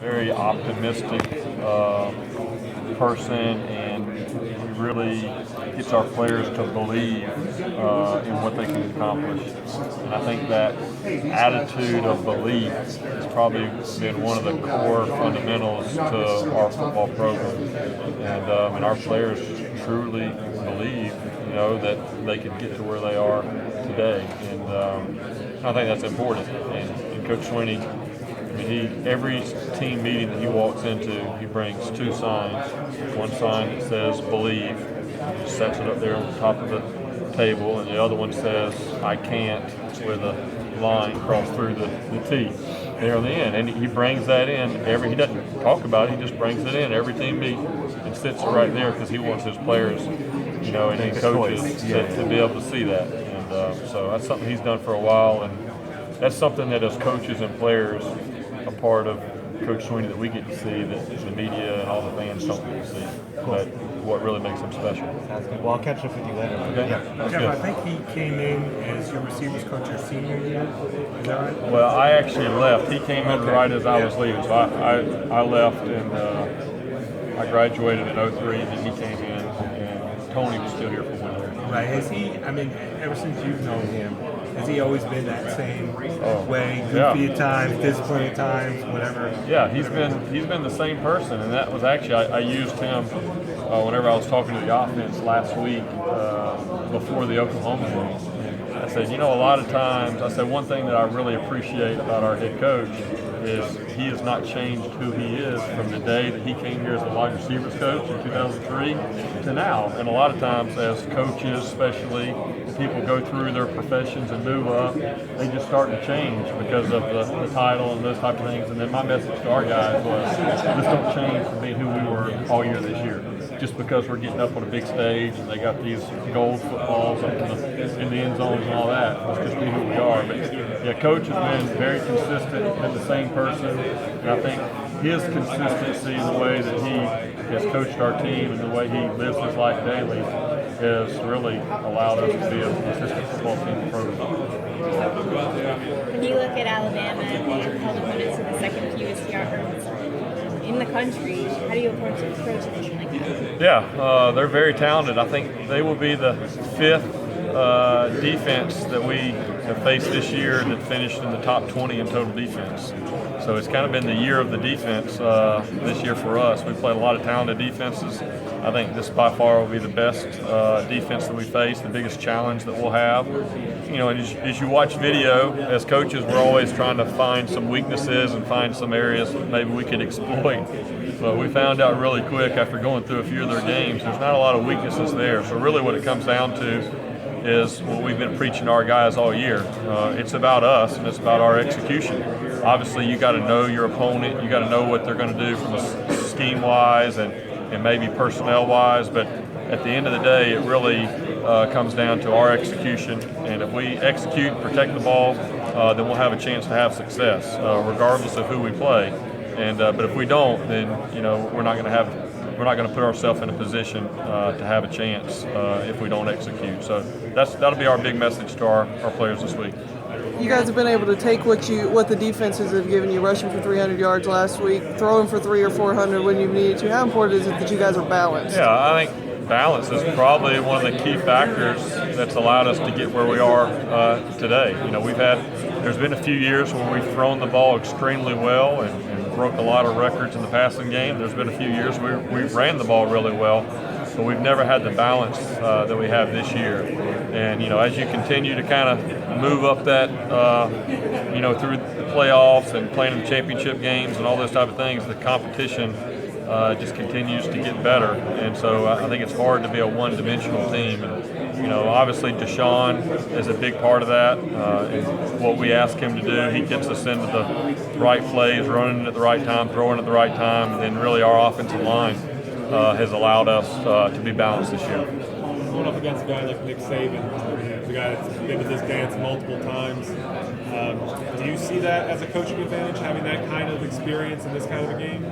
very optimistic person, and he really gets our players to believe in what they can accomplish. And I think that attitude of belief has probably been one of the core fundamentals to our football program. And our players truly believe, that they could get to where they are today. And I think that's important. And Coach Sweeney, every team meeting that he walks into, he brings two signs. One sign that says "Believe," he just sets it up there on the top of the table, and the other one says "I can't," with a line crossed through the T there on the end. And he brings that in he doesn't talk about it, he just brings it in every team meeting and sits it right there because he wants his players, and coaches to be able to see that. And so that's something he's done for a while, and that's something that as coaches and players, a part of Coach Sweeney that we get to see that the media and all the fans don't get to see. But what really makes him special. Sounds good. Well, I'll catch up with you later. Okay. Yeah. Jeff, I think he came in as your receivers coach your senior year. Is that right? Well, I actually left. He came in right as I was leaving, so I left, and I graduated in '03, and then he came in, and Tony was still here for 1 year. Right. Has he? Ever since you've known him, has he always been that same way, goofy at times, disciplined at times, whatever? Yeah, he's been the same person, and that was actually I used him whenever I was talking to the offense last week before the Oklahoma game. I said, a lot of times, one thing that I really appreciate about our head coach is he has not changed who he is from the day that he came here as the wide receivers coach in 2003 to now. And a lot of times as coaches, especially, people go through their professions and move up, they just start to change because of the title and those type of things. And then my message to our guys was, just don't change from being who we were all year this year. Just because we're getting up on a big stage and they got these gold footballs up in the end zones and all that, let's just be who we are. But yeah, Coach has been very consistent, been the same person, and I think his consistency, the way that he has coached our team and the way he lives his life daily has really allowed us to be a consistent football team program. When you look at Alabama, they have held opponents to the second fewest yards in the country. How do you approach a team like that? Yeah, they're very talented. I think they will be the fifth defense that we have faced this year that finished in the top 20 in total defense. So it's kind of been the year of the defense this year for us. We played a lot of talented defenses. I think this by far will be the best defense that we face, the biggest challenge that we'll have. And as you watch video, as coaches, we're always trying to find some weaknesses and find some areas that maybe we could exploit. But we found out really quick after going through a few of their games, there's not a lot of weaknesses there. So really what it comes down to is what we've been preaching to our guys all year. It's about us, and it's about our execution. Obviously, you got to know your opponent. You got to know what they're going to do from a scheme-wise and maybe personnel-wise. But at the end of the day, it really comes down to our execution. And if we execute and protect the ball, then we'll have a chance to have success, regardless of who we play. But if we don't, then we're not going to put ourselves in a position to have a chance if we don't execute. So that'll be our big message to our players this week. You guys have been able to take what the defenses have given you, rushing for 300 yards last week, throwing for 300 or 400 when you needed to. How important is it that you guys are balanced? Yeah, I think balance is probably one of the key factors that's allowed us to get where we are today. There's been a few years where we've thrown the ball extremely well and broke a lot of records in the passing game. There's been a few years where we've ran the ball really well, but we've never had the balance that we have this year. And as you continue to kind of move up that through the playoffs and playing in the championship games and all those type of things, the competition just continues to get better. And so I think it's hard to be a one-dimensional team. And obviously Deshaun is a big part of that. And what we ask him to do, he gets us into the right plays, running at the right time, throwing at the right time, and then really our offensive line has allowed us to be balanced this year. Going up against a guy like Nick Saban, the guy that's been with this dance multiple times, do you see that as a coaching advantage, having that kind of experience in this kind of a game?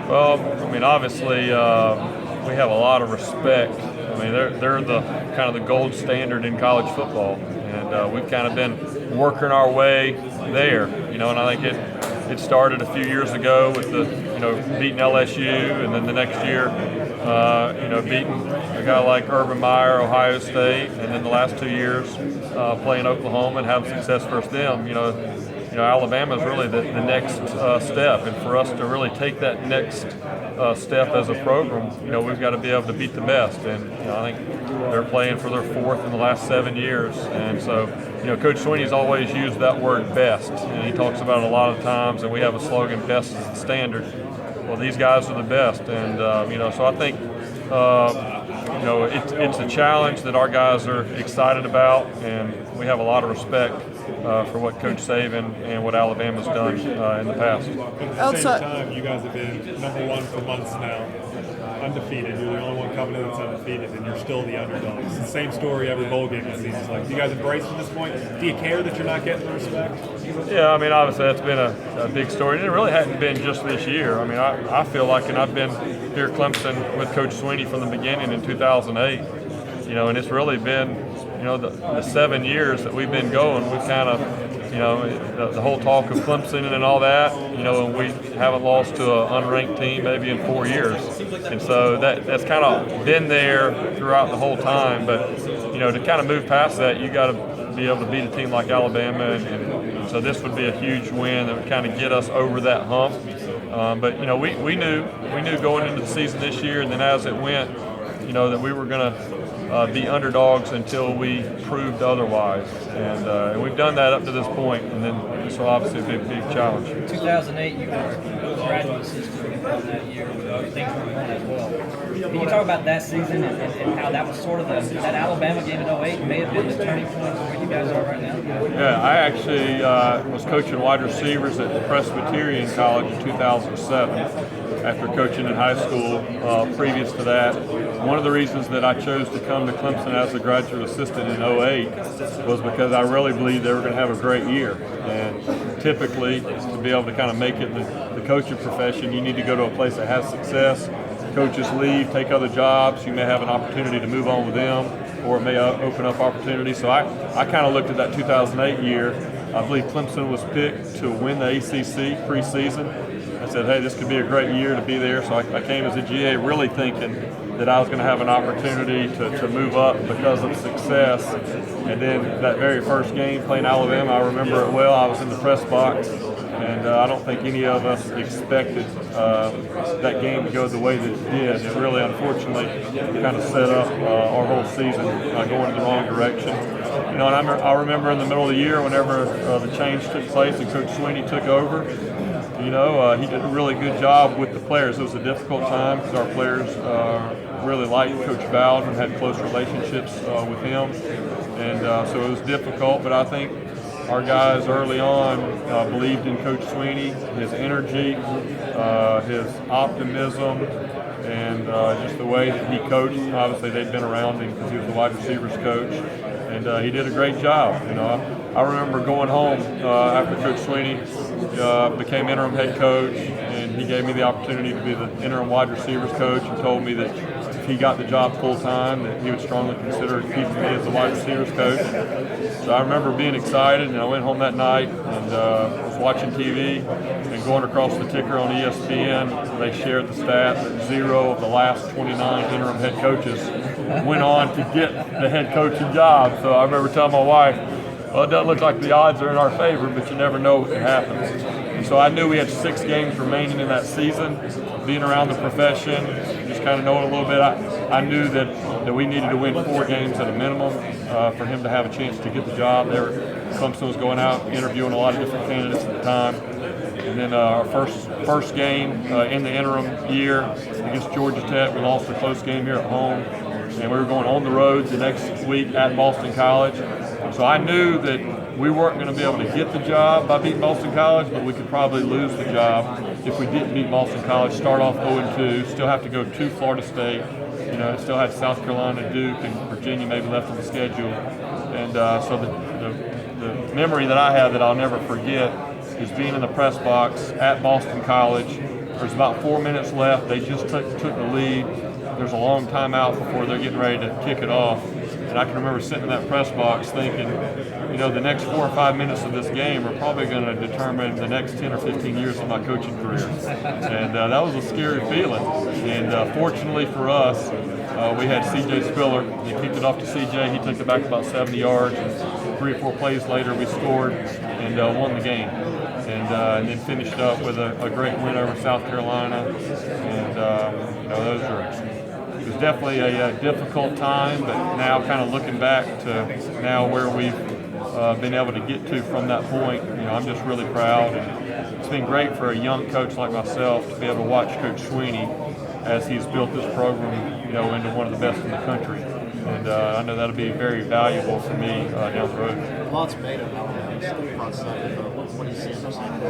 Well, obviously we have a lot of respect. They're the kind of the gold standard in college football, and we've kind of been working our way there, and I think it started a few years ago with the beating LSU, and then the next year beating a guy like Urban Meyer, Ohio State, and then the last 2 years playing Oklahoma and having success versus them. Alabama is really the next step, and for us to really take that next step as a program, we've got to be able to beat the best. And I think they're playing for their fourth in the last 7 years, and so Coach Sweeney's always used that word "best," and he talks about it a lot of times. And we have a slogan, "Best is the standard." Well, these guys are the best, and so I think it's a challenge that our guys are excited about, and we have a lot of respect for what Coach Saban and what Alabama's done in the past. At the same time, you guys have been number one for months now, undefeated. You're the only one coming in that's undefeated, and you're still the underdog. It's the same story every bowl game this season. Like, do you guys embrace at this point? Do you care that you're not getting the respect? Yeah, I mean, obviously that's been a big story, and it really hadn't been just this year. I mean, I feel like, and I've been here at Clemson with Coach Sweeney from the beginning in 2008, and it's really been, the 7 years that we've been going, we've kind of, the whole talk of Clemson and all that, and we haven't lost to an unranked team maybe in 4 years. And so that's kind of been there throughout the whole time. But, to kind of move past that, you got to be able to beat a team like Alabama. And so this would be a huge win that would kind of get us over that hump. But, we knew going into the season this year, and then as it went, that we were going to be underdogs until we proved otherwise, and we've done that up to this point, and then this will obviously be a big challenge. 2008, you were a graduate assistant that year with other things going on as well. Can you talk about that season and how that was sort of that Alabama game in 2008 may have been the turning point where you guys are right now? Yeah, I actually was coaching wide receivers at Presbyterian College in 2007. After coaching in high school previous to that. One of the reasons that I chose to come to Clemson as a graduate assistant in 2008 was because I really believed they were going to have a great year. And typically, to be able to kind of make it the coaching profession, you need to go to a place that has success. Coaches leave, take other jobs. You may have an opportunity to move on with them, or it may open up opportunities. So I kind of looked at that 2008 year. I believe Clemson was picked to win the ACC preseason. I said, hey, this could be a great year to be there. So I came as a GA really thinking that I was going to have an opportunity to move up because of success. And then that very first game playing Alabama, I remember it well. I was in the press box, and I don't think any of us expected that game to go the way that it did. It really, unfortunately, kind of set up our whole season going in the wrong direction. And I remember in the middle of the year, whenever the change took place and Coach Sweeney took over, he did a really good job with the players. It was a difficult time because our players really liked Coach Bowden and had close relationships with him. And so it was difficult, but I think our guys early on believed in Coach Sweeney, his energy, his optimism, and just the way that he coached. Obviously, they'd been around him because he was the wide receivers coach, and he did a great job. I remember going home after Coach Sweeney became interim head coach, and he gave me the opportunity to be the interim wide receivers coach, and told me that if he got the job full time, that he would strongly consider keeping me as the wide receivers coach. So I remember being excited, and I went home that night and was watching TV, and going across the ticker on ESPN, they shared the stat that 0 of the last 29 interim head coaches went on to get the head coaching job. So I remember telling my wife, well, it doesn't look like the odds are in our favor, but you never know what can happen. And so I knew we had 6 games remaining in that season. Being around the profession, just kind of knowing a little bit, I knew that we needed to win 4 games at a minimum for him to have a chance to get the job. Clemson was going out interviewing a lot of different candidates at the time. And then our first game in the interim year against Georgia Tech, we lost a close game here at home. And we were going on the road the next week at Boston College. So I knew that we weren't going to be able to get the job by beating Boston College, but we could probably lose the job if we didn't beat Boston College, start off 0-2, still have to go to Florida State, still had South Carolina, Duke, and Virginia maybe left on the schedule. And so the memory that I have that I'll never forget is being in the press box at Boston College. There's about 4 minutes left. They just took the lead. There's a long timeout before they're getting ready to kick it off. And And I can remember sitting in that press box thinking, you know, the next 4 or 5 minutes of this game are probably going to determine the next 10 or 15 years of my coaching career. And that was a scary feeling. And fortunately for us, we had C.J. Spiller. He kicked it off to C.J. He took it back about 70 yards. And 3 or 4 plays later, we scored and won the game. And then finished up with a great win over South Carolina. And, you know, those are... It was definitely a difficult time, but now kind of looking back to now where we've been able to get to from that point, you know, I'm just really proud. And it's been great for a young coach like myself to be able to watch Coach Sweeney as he's built this program, you know, into one of the best in the country. And I know that'll be very valuable for me down the road. Lots made of front side. What do you see in the side?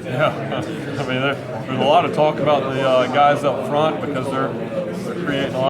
Yeah, I mean, there's a lot of talk about the guys up front because they're creating a lot